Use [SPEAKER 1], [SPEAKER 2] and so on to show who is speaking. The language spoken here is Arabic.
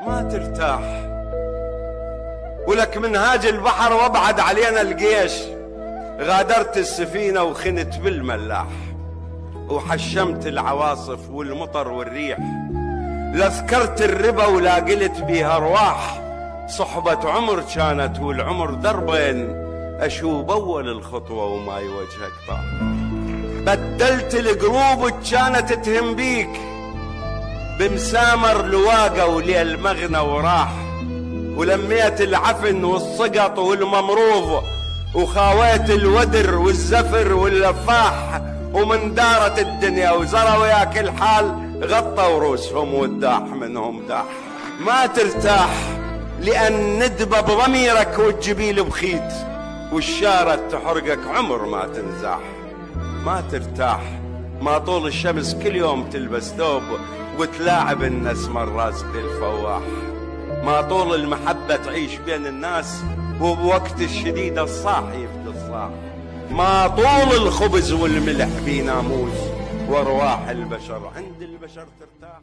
[SPEAKER 1] ما ترتاح، ولك منهاج البحر وابعد علينا الجيش. غادرت السفينة وخنت بالملاح، وحشمت العواصف والمطر والريح. لا ذكرت الربا ولا قلت بيها ارواح. صحبة عمر كانت والعمر دربين، اشوب اول الخطوة وما يوجهك طاح. بدلت القلوب كانت تهم بيك، بمسامر لواقة وليل مغنى وراح. ولميت العفن والسقط والممروض، وخاويت الودر والزفر واللفاح. ومن دارت الدنيا وزروا وياك الحال، غطوا روسهم والداح منهم داح. ما ترتاح لأن ندبة بضميرك والجبيل بخيت، والشارة تحرقك عمر ما تنزاح. ما ترتاح ما طول الشمس كل يوم تلبس ثوب، وتلاعب الناس مرات الفواح. ما طول المحبة تعيش بين الناس، وبوقت الشديد الصاح يفدي الصاح. ما طول الخبز والملح في ناموس، وارواح البشر عند البشر ترتاح.